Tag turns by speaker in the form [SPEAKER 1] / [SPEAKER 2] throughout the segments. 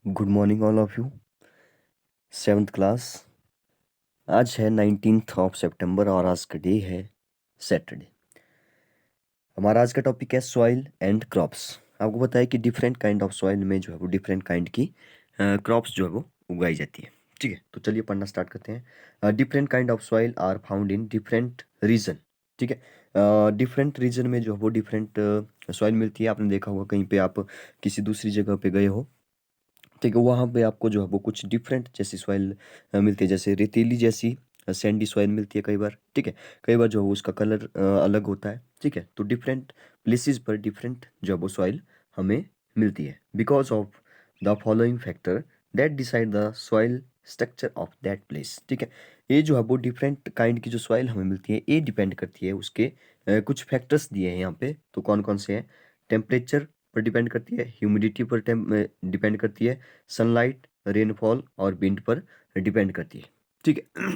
[SPEAKER 1] Good morning all of you. Seventh class. आज है 19 सितंबर और आज का डे है सैटरडे। हमारा आज का टॉपिक है सॉइल एंड क्रॉप्स। आपको पता है कि डिफरेंट काइंड ऑफ सॉइल में जो है वो डिफरेंट काइंड की क्रॉप्स जो है वो उगाई जाती है। ठीक है, तो चलिए पढ़ना स्टार्ट करते हैं। Different kind of soil are found in different region. ठीक है, डिफरेंट रीजन में जो है वो डिफरेंट सॉइल मिलती है। आपने देखा होगा कहीं पे आप किसी दूसरी जगह पे गए हो, ठीक है, वहाँ पे आपको जो है वो कुछ डिफरेंट जैसी सॉइल मिलती है, जैसे रेतीली जैसी सैंडी सॉइल मिलती है कई बार। ठीक है, कई बार जो है वो उसका कलर अलग होता है। ठीक है, तो डिफरेंट प्लेसेस पर डिफरेंट जो है वो सॉइल हमें मिलती है because of the following factor that decide the soil structure of that place. ठीक है, ये जो है वो डिफरेंट काइंड की जो सॉइल हमें मिलती है ये डिपेंड करती है उसके कुछ फैक्टर्स दिए हैं यहाँ पे। तो कौन कौन से हैं? टेम्परेचर पर डिपेंड करती है, ह्यूमिडिटी पर डिपेंड करती है, सनलाइट, रेनफॉल और विंड पर डिपेंड करती है। ठीक है,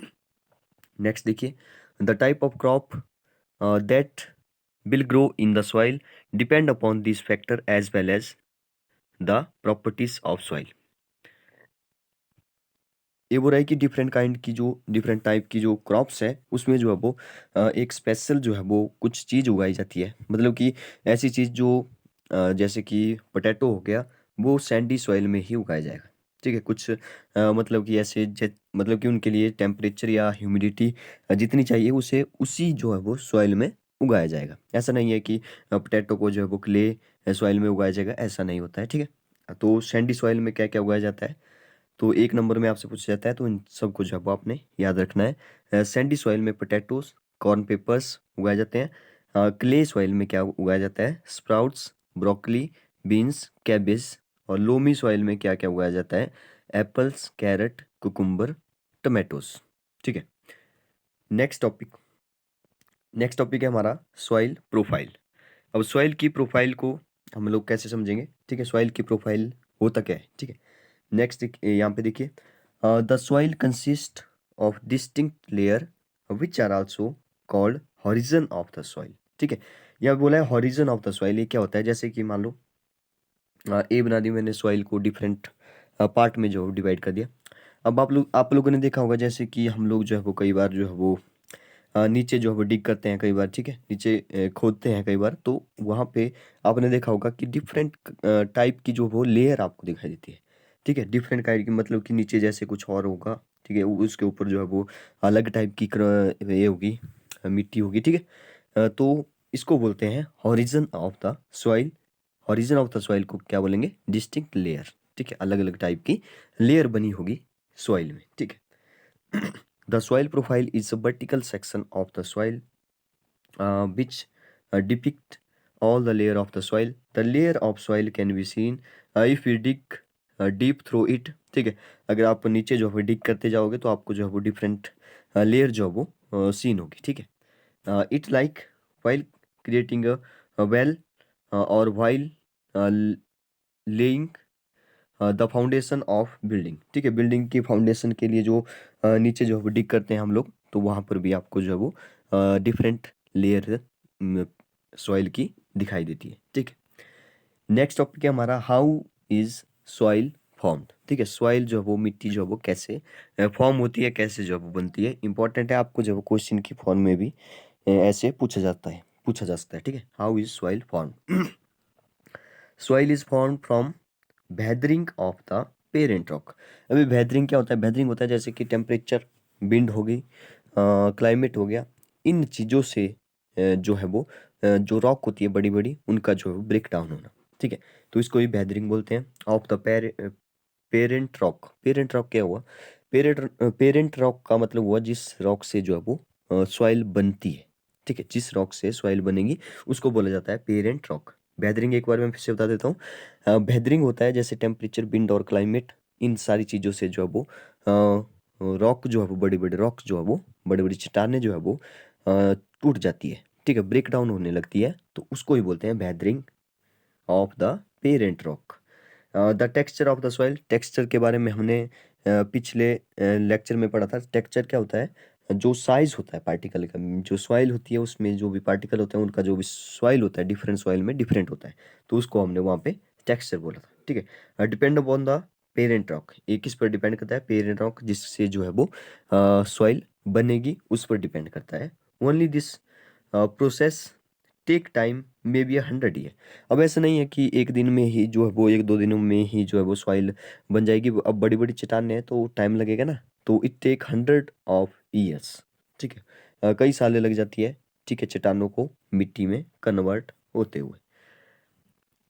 [SPEAKER 1] नेक्स्ट देखिए, the type of crop that will grow in the soil depend upon this factor as well as the properties of soil. ये बोल रहा है कि डिफरेंट काइंड की जो डिफरेंट टाइप की जो क्रॉप्स है उसमें जो है वो एक स्पेशल जो है वो कुछ चीज़ उगाई जाती है। मतलब कि ऐसी चीज़ जो जैसे कि पोटैटो हो गया, वो सैंडी सॉइल में ही उगाया जाएगा। ठीक है, कुछ मतलब कि ऐसे मतलब कि उनके लिए टेम्परेचर या ह्यूमिडिटी जितनी चाहिए उसे उसी जो है वो सॉइल में उगाया जाएगा। ऐसा नहीं है कि पोटैटो को जो है वो क्ले सॉइल में उगाया जाएगा, ऐसा नहीं होता है। ठीक है, तो सैंडी सॉइल में क्या क्या उगाया जाता है? तो एक नंबर में आपसे पूछा जाता है, तो इन सब को जो है वो आपने याद रखना है। सैंडी सॉइल में पोटैटोज, कॉर्न पेपर्स उगाए जाते हैं। क्ले सॉइल में क्या उगाया जाता है? Sprouts, broccoli, beans, cabbage. और लोमी सॉइल में क्या क्या उगाया जाता है? Apples, carrot, cucumber, tomatoes. ठीक है, नेक्स्ट टॉपिक नेक्स्ट टॉपिक है हमारा सॉइल प्रोफाइल। अब सॉइल की प्रोफाइल को हम लोग कैसे समझेंगे? ठीक है, सॉइल की प्रोफाइल होता क्या है? ठीक है, नेक्स्ट यहाँ पे देखिए, the soil consist of distinct layer which are also called horizon of the soil. ठीक है, यहाँ बोला है हॉरिजन ऑफ द सॉइल। ये क्या होता है? जैसे कि मान लो ए बना दी मैंने सॉइल को डिफरेंट पार्ट में जो डिवाइड कर दिया। अब आप लोगों ने देखा होगा जैसे कि हम लोग जो है वो कई बार जो है वो नीचे जो है वो डिग करते हैं कई बार। ठीक है, नीचे खोदते हैं कई बार, तो वहाँ पे आपने देखा होगा कि डिफरेंट टाइप की जो वो लेयर आपको दिखाई देती है। ठीक है, डिफरेंट काइंड की मतलब कि नीचे जैसे कुछ और होगा। ठीक है, उसके ऊपर जो है वो अलग टाइप की ये होगी, मिट्टी होगी। ठीक है, तो इसको बोलते हैं horizon of the soil. Horizon of the soil को क्या बोलेंगे? Distinct layer. ठीक है, अलग अलग टाइप की लेयर बनी होगी सॉइल में। ठीक है, the soil profile is a vertical section of the soil which depict all the layer of the soil. The layer of soil can be seen if we dig deep through it. ठीक है, अगर आप नीचे जो है डिग करते जाओगे तो आपको जो है वो डिफरेंट लेयर जो है वो सीन होगी। ठीक है, it like while creating a well और while laying the foundation of building. ठीक है, बिल्डिंग की फाउंडेशन के लिए जो नीचे जो है वो डिग करते हैं हम लोग, तो वहाँ पर भी आपको जो है वो डिफरेंट लेयर सॉइल की दिखाई देती है। ठीक है, नेक्स्ट टॉपिक है हमारा हाउ इज सॉइल फॉर्म्ड। ठीक है, सॉइल जो है वो मिट्टी जो है वो कैसे फॉर्म होती है, कैसे जो है वो बनती है, इंपॉर्टेंट है। आपको जो है क्वेश्चन की फॉर्म में भी ऐसे पूछा जा सकता है। ठीक है, how is soil form? Soil is form from weathering of the parent rock. अभी वेदरिंग क्या होता है? वेदरिंग होता है जैसे कि टेम्परेचर, विंड हो गई, क्लाइमेट हो गया, इन चीज़ों से जो है वो जो रॉक होती है बड़ी बड़ी, उनका जो है ब्रेक डाउन होना। ठीक है, तो इसको ही वेदरिंग बोलते हैं of the parent rock. Parent rock क्या हुआ? पेरेंट रॉक का मतलब हुआ जिस रॉक से जो है वो सॉइल बनती है। ठीक है, जिस रॉक से सॉइल बनेगी उसको बोला जाता है पेरेंट रॉक। बेहदरिंग एक बार मैं फिर से बता देता हूँ। बेहदरिंग होता है जैसे टेम्परेचर, विंड और क्लाइमेट, इन सारी चीज़ों से जो है वो रॉक जो है वो बड़ी बड़ी रॉक जो है वो बड़ी बड़ी चट्टानें जो है वो टूट जाती है। ठीक है, ब्रेक डाउन होने लगती है, तो उसको ही बोलते हैं weathering of the parent rock. The texture of the soil. Texture के बारे में हमने पिछले लेक्चर में पढ़ा था। टेक्सचर क्या होता है? जो साइज होता है पार्टिकल का, जो सॉइल होती है उसमें जो भी पार्टिकल होते हैं उनका जो भी सॉइल होता है डिफरेंट सॉइल में डिफरेंट होता है, तो उसको हमने वहाँ पे टेक्सचर बोला था। ठीक है, depend upon the parent rock, ये किस पर डिपेंड करता है? पेरेंट रॉक, जिससे जो है वो सॉइल बनेगी उस पर डिपेंड करता है। Only this process take time may be 100 year. अब ऐसा नहीं है कि एक दिन में ही जो है वो, एक दो दिनों में ही जो है वो सॉइल बन जाएगी। अब बड़ी बड़ी चट्टानें हैं तो टाइम लगेगा ना, तो इट टेक 100 ऑफ ईयर्स। ठीक है, कई सालें लग जाती है, ठीक है, चट्टानों को मिट्टी में कन्वर्ट होते हुए।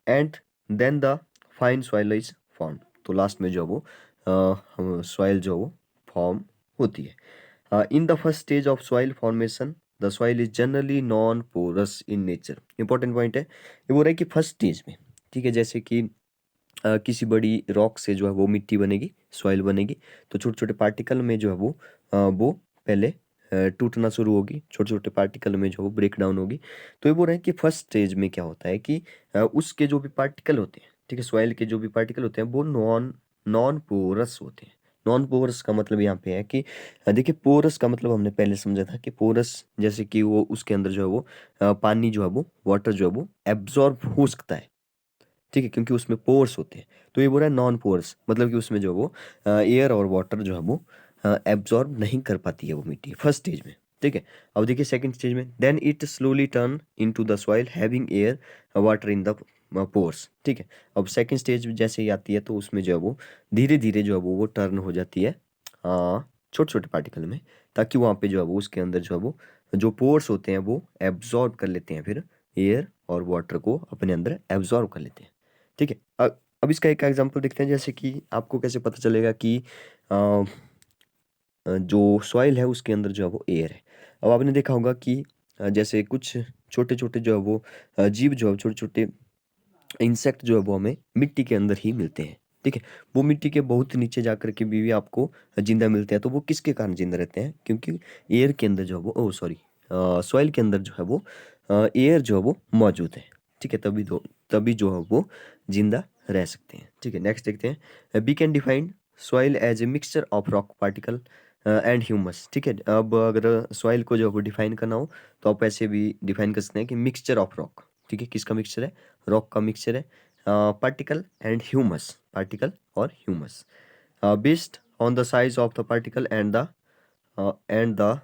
[SPEAKER 1] And then the fine soil is form, तो लास्ट में जो है वो सॉइल जो है वो फॉर्म होती है। In the first stage of soil formation the soil is generally non porous in nature. Important point है, ये बोल रहा है कि फर्स्ट स्टेज में, ठीक है, जैसे कि किसी बड़ी रॉक से जो है वो मिट्टी बनेगी, सॉइल बनेगी, तो छोटे छोटे पार्टिकल में जो है वो पहले टूटना शुरू होगी, छोटे छोटे पार्टिकल में जो है वो ब्रेक डाउन होगी। तो ये बोल रहे हैं कि फर्स्ट स्टेज में क्या होता है कि उसके जो भी पार्टिकल होते हैं, ठीक है, सॉइल के जो भी पार्टिकल होते हैं वो नॉन नॉन पोरस होते हैं। नॉन पोरस का मतलब यहाँ पे है कि देखिए, पोरस का मतलब हमने पहले समझा था कि पोरस जैसे कि वो उसके अंदर जो है वो पानी जो है वो, वाटर जो है वो एब्जॉर्ब हो सकता है, ठीक है, क्योंकि उसमें पोर्स होते हैं। तो ये बोल रहा है नॉन पोर्स, मतलब कि उसमें जो वो एयर और वाटर जो है वो एब्जॉर्ब नहीं कर पाती है वो मिट्टी फर्स्ट स्टेज में। ठीक है, अब देखिए सेकंड स्टेज में, then it slowly turn into the soil having air water in the pores. ठीक है, अब सेकंड स्टेज जैसे ही आती है तो उसमें जो है वो धीरे धीरे जो है वो टर्न हो जाती है छोटे छोटे पार्टिकल में, ताकि वहाँ पे जो है वो उसके अंदर जो है वो जो पोर्स होते हैं वो एब्जॉर्ब कर लेते हैं, फिर एयर और वाटर को अपने अंदर एब्जॉर्ब कर लेते हैं। ठीक है, अब इसका एक एग्जांपल देखते हैं, जैसे कि आपको कैसे पता चलेगा कि अ, जो सॉइल है उसके अंदर जो है वो एयर है। अब आपने देखा होगा कि जैसे कुछ छोटे छोटे जो है वो जीव जो है, छोटे छोटे इंसेक्ट जो है वो हमें मिट्टी के अंदर ही मिलते हैं। ठीक है, वो मिट्टी के बहुत नीचे जाकर के भी आपको जिंदा मिलते हैं। तो वो किसके कारण जिंदा रहते हैं? क्योंकि एयर के अंदर जो है वो, ओ सॉरी, सॉइल के अंदर जो है वो एयर जो है वो मौजूद है। ठीक है, तभी जो है वो जिंदा रह सकते हैं। ठीक है, नेक्स्ट देखते हैं, we can define soil as a mixture of rock particle and humus. ठीक है, अब अगर सॉइल को जो है वो डिफाइन करना हो तो आप ऐसे भी डिफाइन कर सकते हैं कि मिक्सचर ऑफ रॉक। ठीक है, किसका मिक्सचर है? रॉक का मिक्सचर है, पार्टिकल एंड ह्यूमस, पार्टिकल और humus, based on the size of the particle and the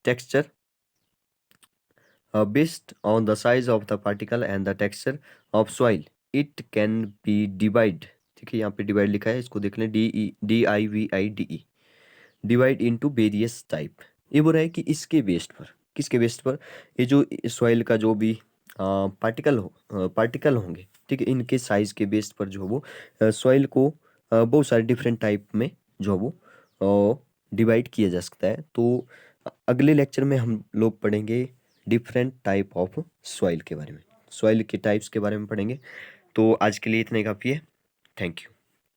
[SPEAKER 1] texture, based on the size of the particle and the texture of soil it can be divide। ठीक है, यहाँ पे divide लिखा है, इसको देख लें, DIVIDE, divide into various type. ये बोल रहा है कि इसके बेस्ड पर, किसके बेस्ड पर? ये जो सॉइल का जो भी पार्टिकल होंगे, ठीक है, इनके साइज के बेस्ड पर जो है वो सॉइल को बहुत सारे डिफरेंट टाइप में जो है वो डिवाइड किया जा सकता है। तो अगले लेक्चर में हम लोग पढ़ेंगे डिफरेंट टाइप ऑफ सॉइल के बारे में, सॉइल के टाइप्स के बारे में पढ़ेंगे। तो आज के लिए इतना ही काफ़ी है। Thank you.